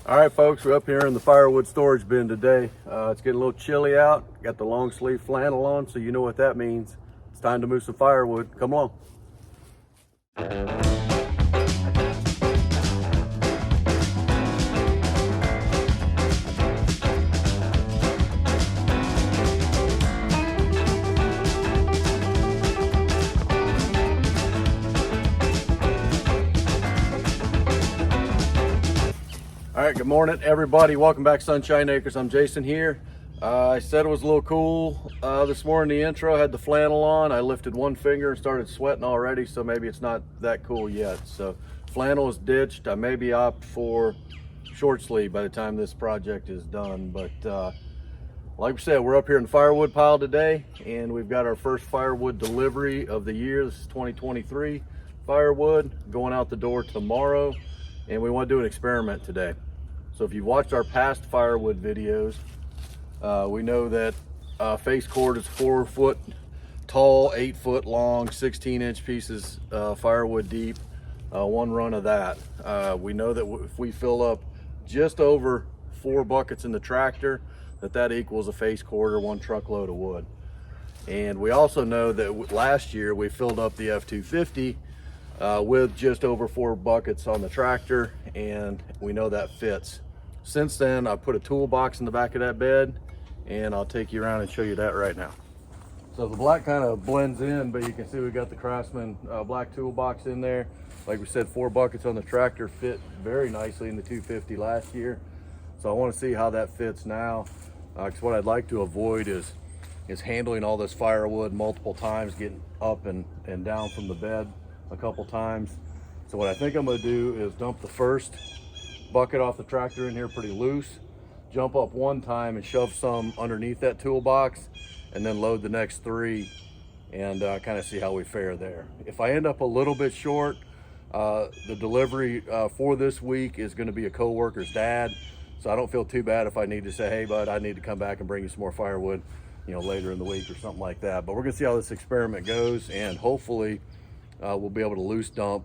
All right, folks, we're up here in the firewood storage bin today. It's getting a little chilly out. Got the long sleeve flannel on, so you know what that means. It's time to move some firewood. Come along. All right, good morning, everybody. Welcome back to Sunshine Acres. I'm Jason here. I said it was a little cool this morning. The intro had the flannel on. I lifted one finger and started sweating already, so maybe it's not that cool yet. So flannel is ditched. I maybe opt for short sleeve by the time this project is done. But like we said, we're up here in the firewood pile today, and we've got our first firewood delivery of the year. This is 2023 firewood going out the door tomorrow, and we want to do an experiment today. So if you've watched our past firewood videos, we know that face cord is 4 foot tall, 8 foot long, 16-inch pieces firewood deep, one run of that. We know that if we fill up just over 4 buckets in the tractor, that equals a face cord or 1 truckload of wood. And we also know that last year we filled up the F-250 with just over 4 buckets on the tractor, and we know that fits. Since then, I put a toolbox in the back of that bed, and I'll take you around and show you that right now. So the black kind of blends in, but you can see we got the Craftsman black toolbox in there. Like we said, 4 buckets on the tractor fit very nicely in the 250 last year. So I want to see how that fits now, because what I'd like to avoid is handling all this firewood multiple times, getting up and down from the bed a couple times. So what I think I'm going to do is dump the first bucket off the tractor in here pretty loose, jump up one time and shove some underneath that toolbox, and then load the next 3 and kind of see how we fare there. If I end up a little bit short, the delivery for this week is going to be a co-worker's dad, so I don't feel too bad if I need to say, hey bud, I need to come back and bring you some more firewood, later in the week or something like that. But we're gonna see how this experiment goes, and hopefully we'll be able to loose dump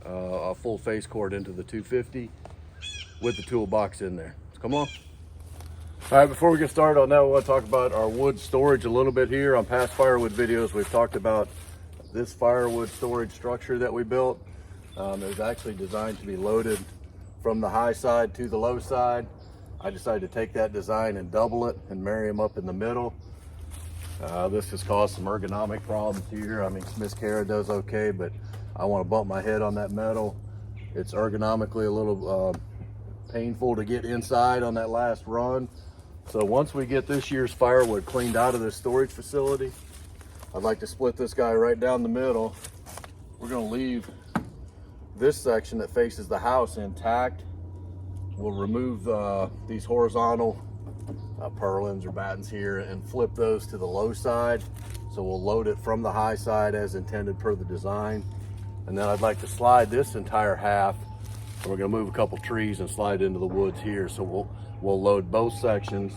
a full face cord into the 250 with the toolbox in there. So come on. All right, before we get started on that, we want to talk about our wood storage a little bit here. On past firewood videos, we've talked about this firewood storage structure that we built. It was actually designed to be loaded from the high side to the low side. I decided to take that design and double it and marry them up in the middle. This has caused some ergonomic problems here. I mean, Miss Kara does okay, but I want to bump my head on that metal. It's ergonomically a little painful to get inside on that last run. So once we get this year's firewood cleaned out of this storage facility, I'd like to split this guy right down the middle. We're going to leave this section that faces the house intact. We'll remove these horizontal purlins or battens here and flip those to the low side. So we'll load it from the high side as intended per the design. And then I'd like to slide this entire half. We're going to move a couple trees and slide into the woods here. So we'll load both sections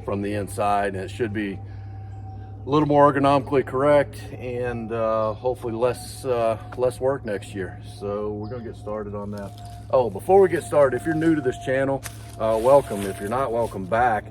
from the inside, and it should be a little more ergonomically correct and hopefully less work next year. So we're going to get started on that. Oh, before we get started, if you're new to this channel, welcome. If you're not, welcome back.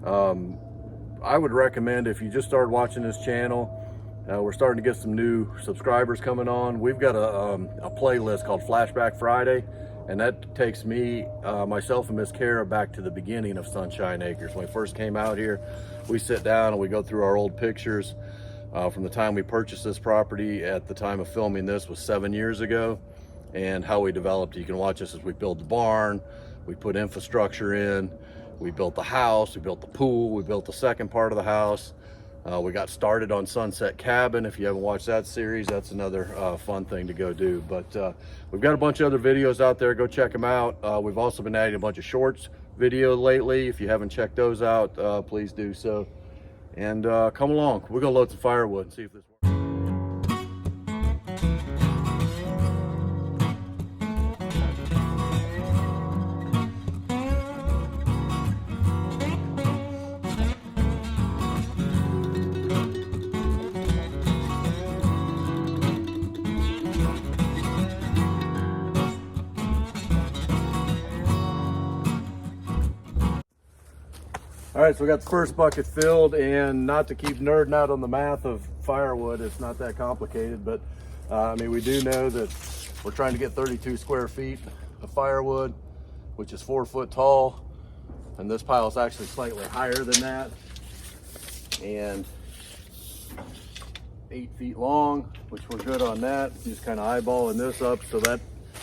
I would recommend, if you just started watching this channel, we're starting to get some new subscribers coming on. We've got a playlist called Flashback Friday, and that takes me, myself and Miss Kara back to the beginning of Sunshine Acres. When we first came out here, we sit down and we go through our old pictures from the time we purchased this property. At the time of filming this was 7 years ago, and how we developed. You can watch us as we build the barn, we put infrastructure in, we built the house, we built the pool, we built the second part of the house. We got started on Sunset Cabin. If you haven't watched that series, that's another fun thing to go do. But we've got a bunch of other videos out there. Go check them out. We've also been adding a bunch of shorts video lately. If you haven't checked those out, please do so. And come along. We're gonna load some firewood and see if this works. All right, so we got the first bucket filled, and not to keep nerding out on the math of firewood, it's not that complicated, but I mean, we do know that we're trying to get 32 square feet of firewood, which is 4 foot tall, and this pile is actually slightly higher than that, and 8 feet long, which we're good on that. Just kind of eyeballing this up, so that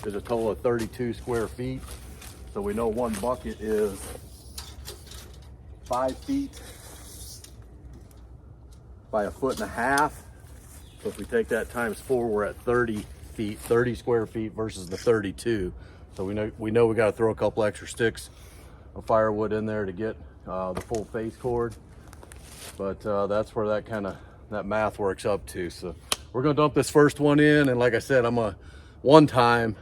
is a total of 32 square feet. So we know one bucket is 5 feet by 1.5 feet. So if we take that times 4, we're at 30 feet, 30 square feet versus the 32. So we know we got to throw a couple extra sticks of firewood in there to get the full face cord. But that's where that math works up to. So we're gonna dump this first one in, and like I said, I'm gonna one time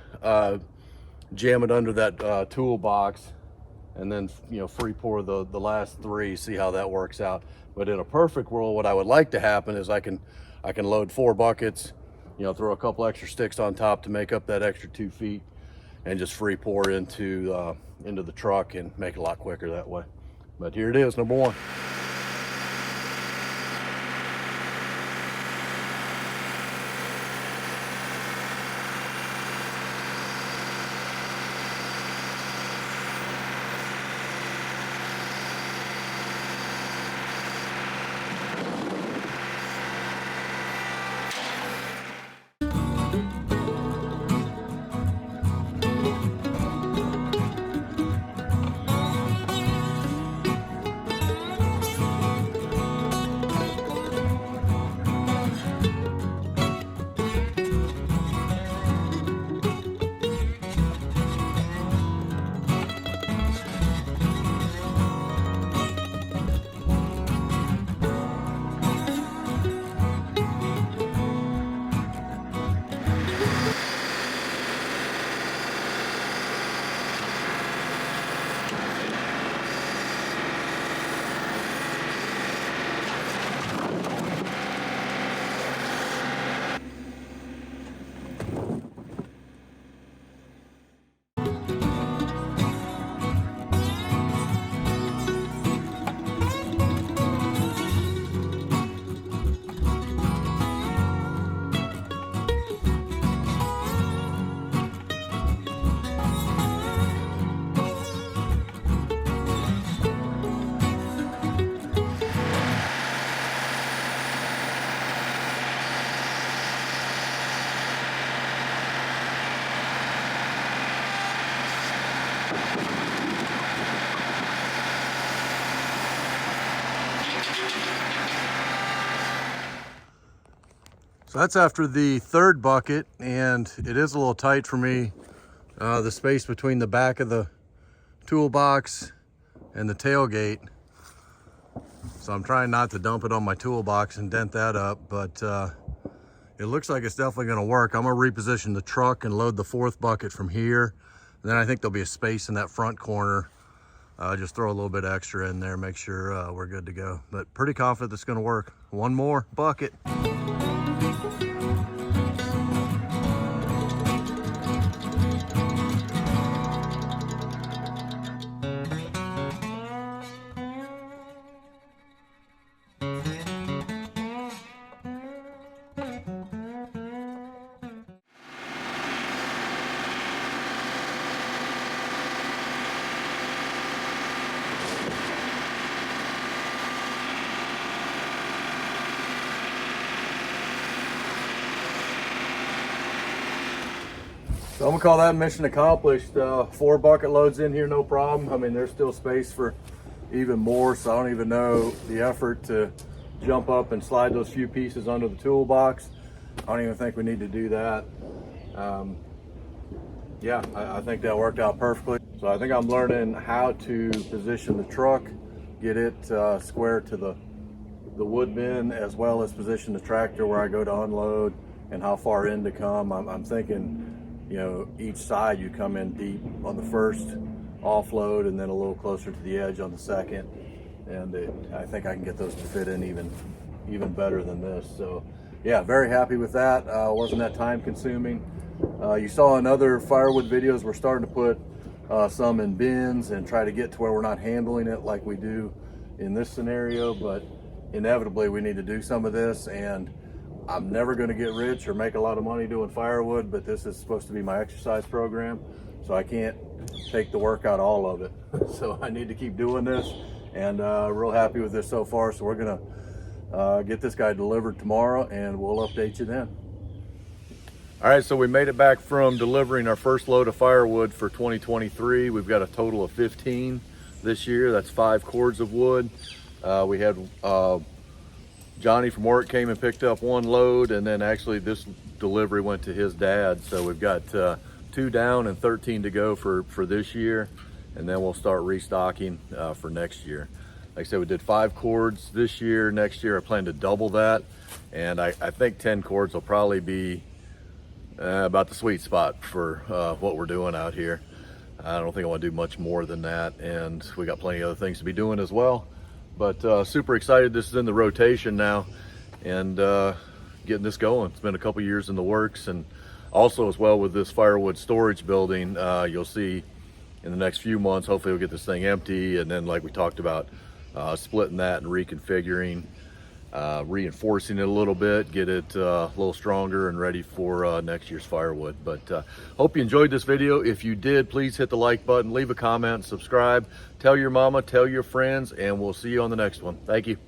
jam it under that toolbox, and then free pour the last 3, see how that works out. But in a perfect world, what I would like to happen is I can load 4 buckets, throw a couple extra sticks on top to make up that extra 2 feet, and just free pour into the truck and make it a lot quicker that way. But here it is, number 1. So that's after the 3rd bucket, and it is a little tight for me, the space between the back of the toolbox and the tailgate. So I'm trying not to dump it on my toolbox and dent that up, but it looks like it's definitely gonna work. I'm gonna reposition the truck and load the 4th bucket from here. And then I think there'll be a space in that front corner. Just throw a little bit extra in there, make sure we're good to go. But pretty confident it's gonna work. One more bucket. So I'm gonna call that mission accomplished. 4 bucket loads in here, no problem. I mean, there's still space for even more, so I don't even know the effort to jump up and slide those few pieces under the toolbox. I don't even think we need to do that. Yeah, I think that worked out perfectly. So I think I'm learning how to position the truck, get it square to the wood bin, as well as position the tractor where I go to unload and how far in to come. I'm thinking, each side you come in deep on the first offload and then a little closer to the edge on the second. And I think I can get those to fit in even better than this. So yeah, very happy with that. Wasn't that time consuming. You saw in other firewood videos, we're starting to put some in bins and try to get to where we're not handling it like we do in this scenario, but inevitably we need to do some of this. And I'm never going to get rich or make a lot of money doing firewood, but this is supposed to be my exercise program, so I can't take the workout all of it. So I need to keep doing this, and real happy with this so far. So we're gonna get this guy delivered tomorrow, and we'll update you then. All right, so we made it back from delivering our first load of firewood for 2023. We've got a total of 15 this year. That's 5 cords of wood. We had Johnny from work came and picked up 1 load, and then actually this delivery went to his dad. So we've got 2 down and 13 to go for this year, and then we'll start restocking for next year. Like I said, we did 5 cords this year. Next year I plan to double that, and I think 10 cords will probably be about the sweet spot for what we're doing out here. I don't think I want to do much more than that, and we got plenty of other things to be doing as well. But super excited this is in the rotation now, and getting this going. It's been a couple years in the works, and also as well with this firewood storage building, you'll see in the next few months, hopefully we'll get this thing empty, and then like we talked about, splitting that and reconfiguring, reinforcing it a little bit, get it a little stronger and ready for next year's firewood. But hope you enjoyed this video. If you did, please hit the like button, leave a comment, subscribe, tell your mama, tell your friends, and we'll see you on the next one. Thank you.